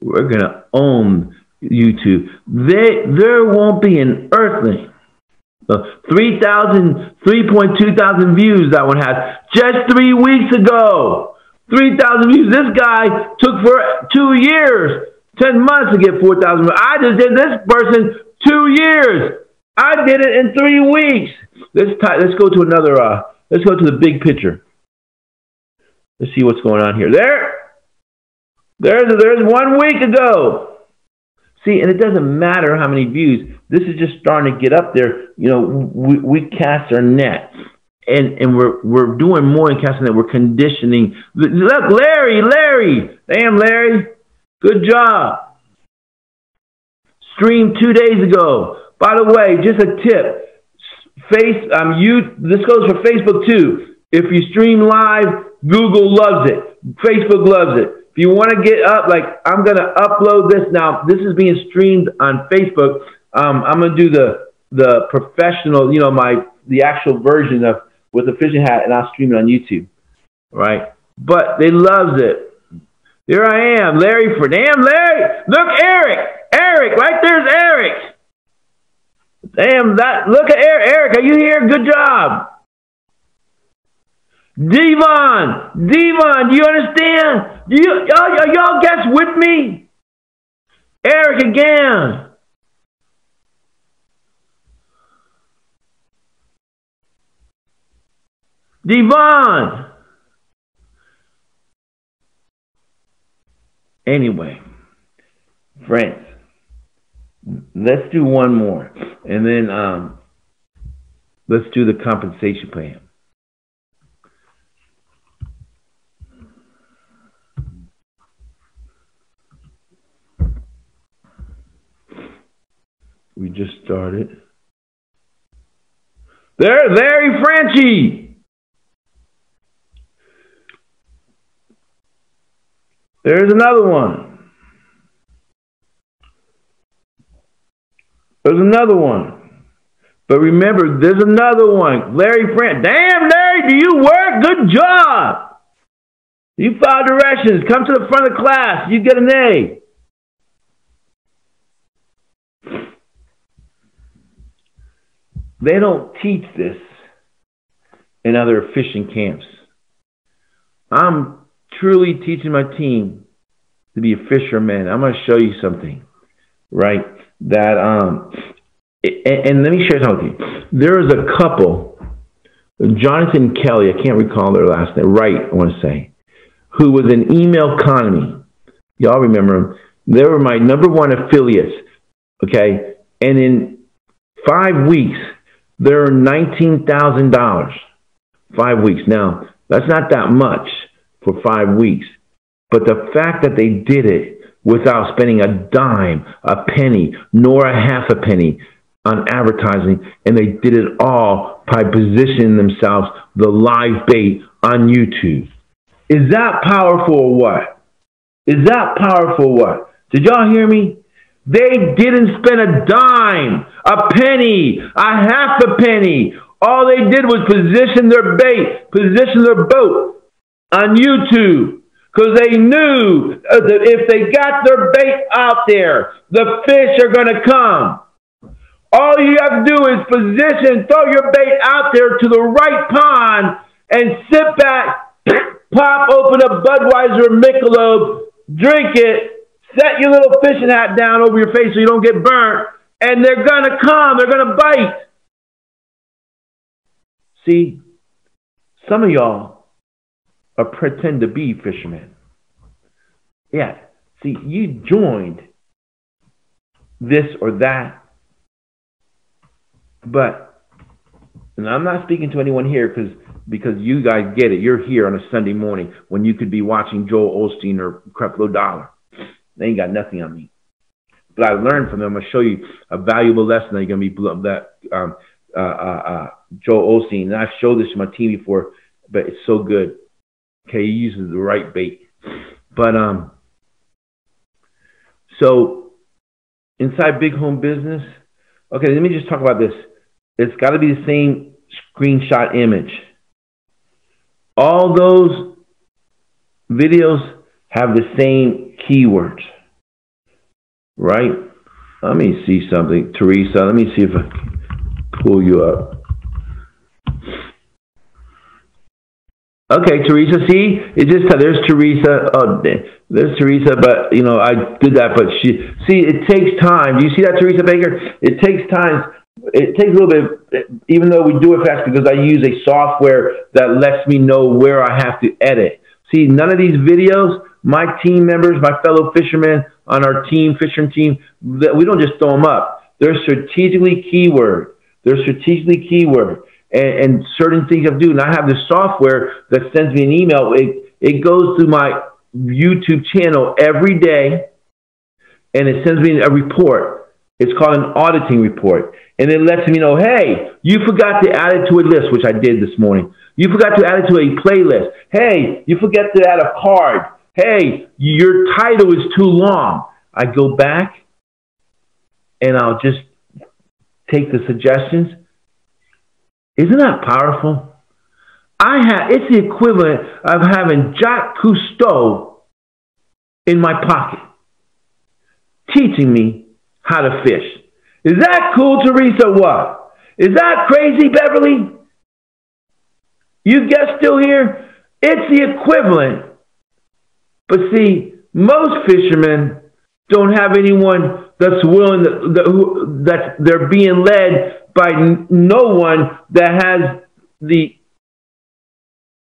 We're going to own YouTube. There won't be an earthling. 3.2 thousand views that one has just 3 weeks ago. 3,000 views. This guy took for 2 years, 10 months to get 4,000. I just did this person 2 years. I did it in 3 weeks. Let's go to another. Let's go to the big picture. Let's see what's going on here. There's 1 week ago. See, and it doesn't matter how many views. This is just starting to get up there. You know, we cast our net, and we're doing more than casting net. We're conditioning. Look, Larry, damn Larry, good job. Streamed 2 days ago. By the way, just a tip. This goes for Facebook too. If you stream live, Google loves it. Facebook loves it. If you want to get up, like I'm going to upload this now. This is being streamed on Facebook. I'm going to do the professional, you know, the actual version of with the fishing hat, and I'll stream it on YouTube. Right? But they loves it. Here I am, Larry. Damn Larry. Look, Erick, right there's Erick. Damn that! Look at Erick. Are you here? Good job. Devon, do you understand? Y'all guess with me? Erick again. Devon. Anyway, friends, let's do one more, and then let's do the compensation plan. We just started. There's Larry Franchi. There's another one. There's another one. But remember, there's another one. Larry Franchi. Damn, Larry, do you work? Good job. You follow directions. Come to the front of the class. You get an A. They don't teach this in other fishing camps. I'm truly teaching my team to be a fisherman. I'm going to show you something, right? That and let me share something with you. There is a couple, Jonathan Kelly, I can't recall their last name, Wright, I want to say, who was in Email Economy. Y'all remember them. They were my #1 affiliates, okay? And in 5 weeks, they're $19,000. 5 weeks. Now, that's not that much for 5 weeks. But the fact that they did it without spending a dime, a penny, nor a half a penny on advertising, and they did it all by positioning themselves, the live bait on YouTube. Is that powerful or what? Is that powerful or what? Did y'all hear me? They didn't spend a dime, a penny, a half a penny. All they did was position their bait, position their boat on YouTube. Because they knew that if they got their bait out there, the fish are going to come. All you have to do is position, throw your bait out there to the right pond, and sit back, pop open a Budweiser or Michelob, drink it, set your little fishing hat down over your face so you don't get burnt, and they're going to come. They're going to bite. See, some of y'all are pretend to be fishermen. Yeah. See, you joined this or that. But, and I'm not speaking to anyone here because you guys get it. You're here on a Sunday morning when you could be watching Joel Osteen or Creflo Dollar. They ain't got nothing on me. but I learned from them. I'm gonna show you a valuable lesson that you're gonna be Joel Osteen. And I've showed this to my team before, but it's so good. Okay, he uses the right bait. But so inside big home business, okay, let me just talk about this. It's got to be the same screenshot image. All those videos have the same keywords, right? Let me see something, Teresa. Let me see if I can pull you up. Okay, Teresa, see? It just, there's Teresa. Oh, there's Teresa, but, you know, I did that, but it takes time. Do you see that, Teresa Baker? It takes time. It takes a little bit, even though we do it fast, because I use a software that lets me know where I have to edit. See, none of these videos, my team members, my fellow fishermen on our team, fisherman team, we don't just throw them up. They're strategically keyword. And certain things I do. And I have this software that sends me an email. It goes through my YouTube channel every day, and it sends me a report. It's called an auditing report. And it lets me know, hey, you forgot to add it to a list, which I did this morning. You forgot to add it to a playlist. Hey, you forgot to add a card. Hey, your title is too long. I go back, and I'll just take the suggestions. Isn't that powerful? It's the equivalent of having Jacques Cousteau in my pocket, teaching me how to fish. Is that cool, Teresa? What? Is that crazy, Beverly? You guys still here? It's the equivalent. But see, most fishermen don't have anyone that's willing, that they're being led by no one that has the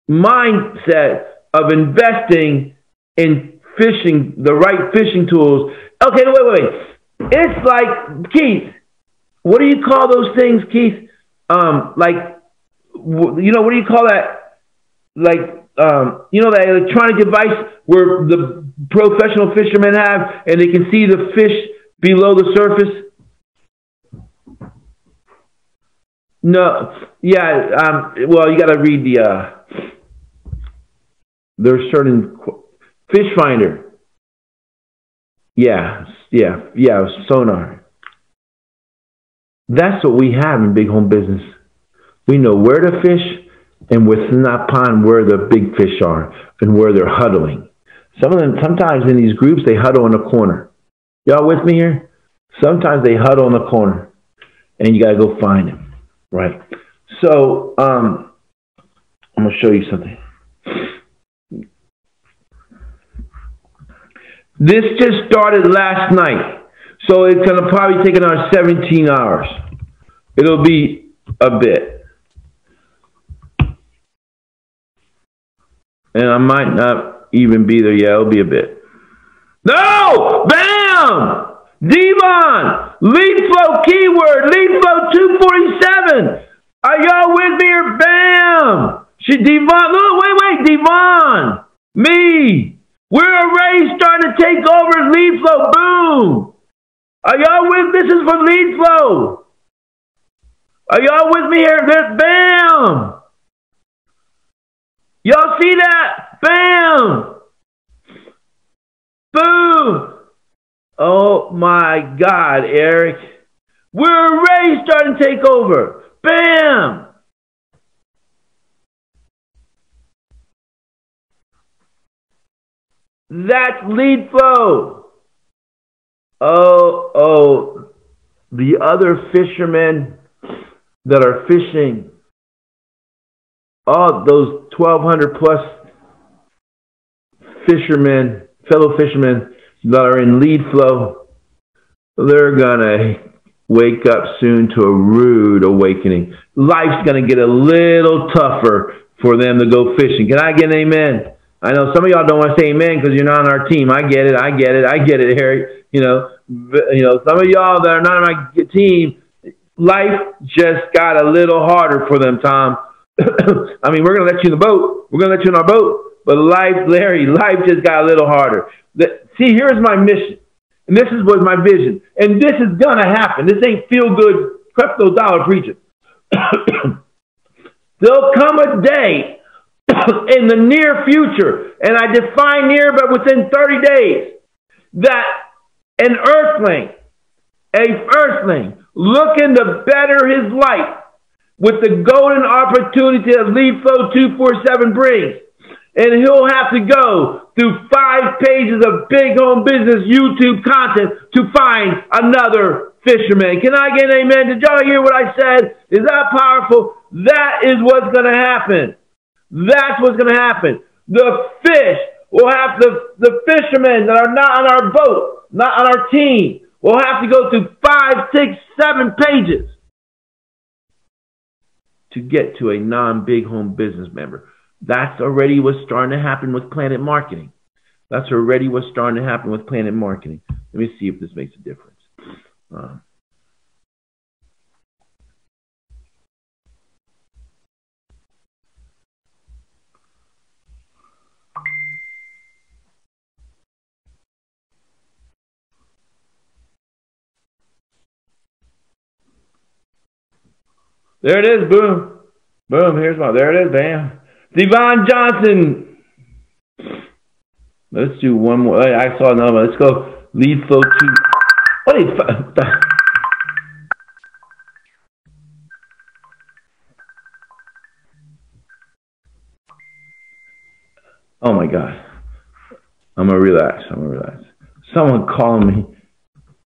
mindset of investing in fishing, the right fishing tools. Okay, wait. It's like, Keith, what do you call those things, Keith? Like, you know, what do you call that? Like, you know, that electronic device where the professional fishermen have, and they can see the fish below the surface? No, yeah, well, you got to read there's certain, fish finder. Yeah, sonar. That's what we have in big home business. We know where to fish and within that pond where the big fish are and where they're huddling. Some of them, sometimes in these groups, they huddle in a corner. Y'all with me here? Sometimes they huddle in the corner, and you got to go find them. Right. So I'm going to show you something. This just started last night. So it's going to probably take another 17 hours. It'll be a bit. And I might not even be there yet. It'll be a bit. No! Bam! Devon! Lead flow keyword! Lead flow 247! Are y'all with me or bam? Devon, look, wait, Devon! Me! We're already starting to take over lead flow. Boom! Are y'all with? This is for lead flow. Are y'all with me here? Bam! Y'all see that? Bam! Boom! Oh my God, Eric. We're already starting to take over. Bam! That's lead flow. Oh, the other fishermen that are fishing, all those 1,200 plus fishermen, fellow fishermen that are in lead flow, they're going to wake up soon to a rude awakening. Life's going to get a little tougher for them to go fishing. Can I get an amen? I know some of y'all don't want to say amen because you're not on our team. I get it, Eric. You know, some of y'all that are not on my team, life just got a little harder for them, Tom. I mean, we're going to let you in the boat. We're going to let you in our boat. But life, Larry, life just got a little harder. See, here's my mission. And this was my vision. And this is going to happen. This ain't feel-good crypto dollar preaching. There'll come a day in the near future, and I define near, but within 30 days, that an earthling looking to better his life with the golden opportunity that Lead Flow 247 brings. And he'll have to go through 5 pages of big home business YouTube content to find another fisherman. Can I get an amen? Did y'all hear what I said? Is that powerful? That is what's going to happen. That's what's going to happen. The fish will have the fishermen that are not on our boat, not on our team, will have to go through 5, 6, 7 pages to get to a non-big home business member. That's already what's starting to happen with PlanNet Marketing. That's already what's starting to happen with PlanNet Marketing. Let me see if this makes a difference. There it is, boom. Boom, here's one. There it is, bam. Devon Johnson. Let's do one more. I saw another one. Let's go Lead Flow 2. What is Oh my God. I'm gonna relax. Someone calling me.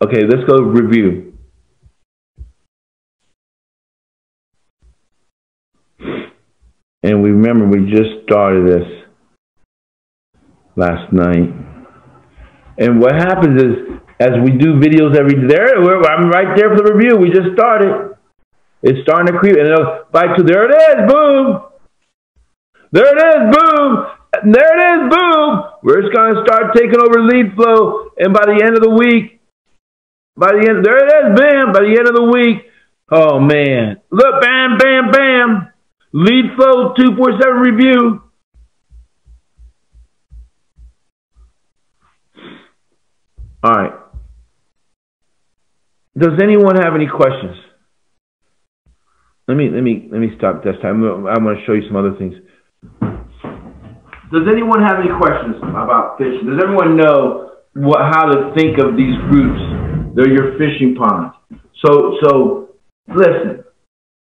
Okay, let's go review. And we remember we just started this last night. And what happens is, as we do videos every day, I'm right there for the review. We just started. It's starting to creep. And it'll bite to, there it is, boom. There it is, boom. There it is, boom. We're just going to start taking over Lead Flow. And by the end of the week, there it is, bam. By the end of the week, oh man. Look, bam, bam, bam. Lead Flow 247 review. All right. Does anyone have any questions? Let me stop this time. I'm going to show you some other things. Does anyone have any questions about fishing? Does everyone know how to think of these groups? They're your fishing ponds. So listen.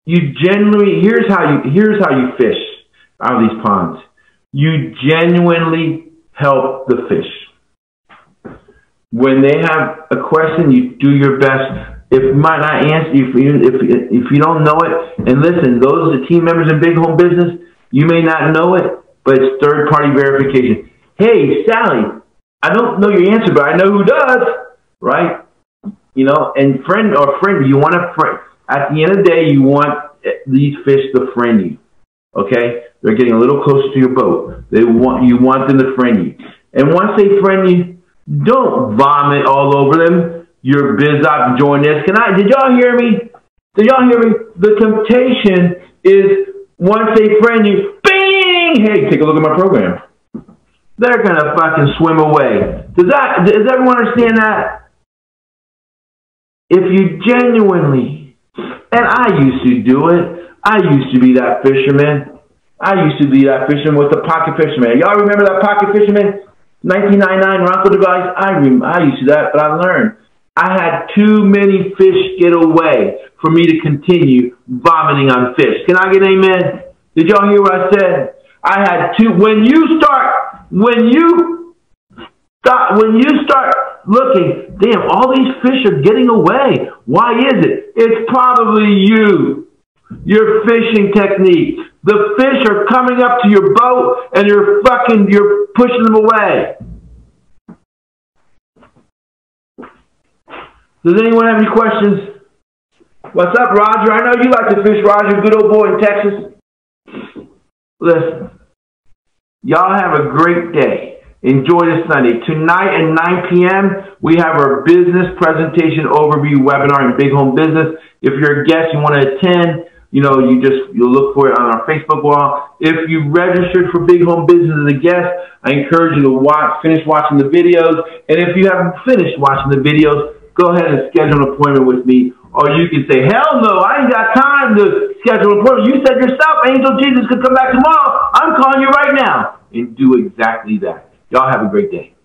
You genuinely, here's how you fish out of these ponds. You genuinely help the fish. When they have a question, you do your best. If you might not answer, if you don't know it, and listen, those are the team members in big home business, you may not know it, but it's third-party verification. Hey, Sally, I don't know your answer, but I know who does, right? You know, and friend, you want a friend. At the end of the day, you want these fish to friend you, okay? They're getting a little closer to your boat. You want them to friend you. And once they friend you, don't vomit all over them. Your biz op join this. Did y'all hear me? Did y'all hear me? The temptation is once they friend you, bing! Hey, take a look at my program. They're gonna fucking swim away. Does everyone understand that? If you genuinely, and I used to do it. I used to be that fisherman. I used to be that fisherman with the pocket fisherman. Y'all remember that pocket fisherman? 1999 Ronco device? I used to do that, but I learned. I had too many fish get away for me to continue vomiting on fish. Can I get an amen? Did y'all hear what I said? I had two. When you start looking, damn, all these fish are getting away. Why is it? It's probably you. Your fishing technique. The fish are coming up to your boat and you're pushing them away. Does anyone have any questions? What's up, Roger? I know you like to fish, Roger. Good old boy in Texas. Listen, y'all have a great day. Enjoy this Sunday. Tonight at 9 p.m., we have our business presentation overview webinar in big home business. If you're a guest, you want to attend, you'll look for it on our Facebook wall. If you registered for Big Home Business as a guest, I encourage you to finish watching the videos. And if you haven't finished watching the videos, go ahead and schedule an appointment with me. Or you can say, hell no, I ain't got time to schedule an appointment. You said yourself, Angel Jesus could come back tomorrow. I'm calling you right now. And do exactly that. Y'all have a great day.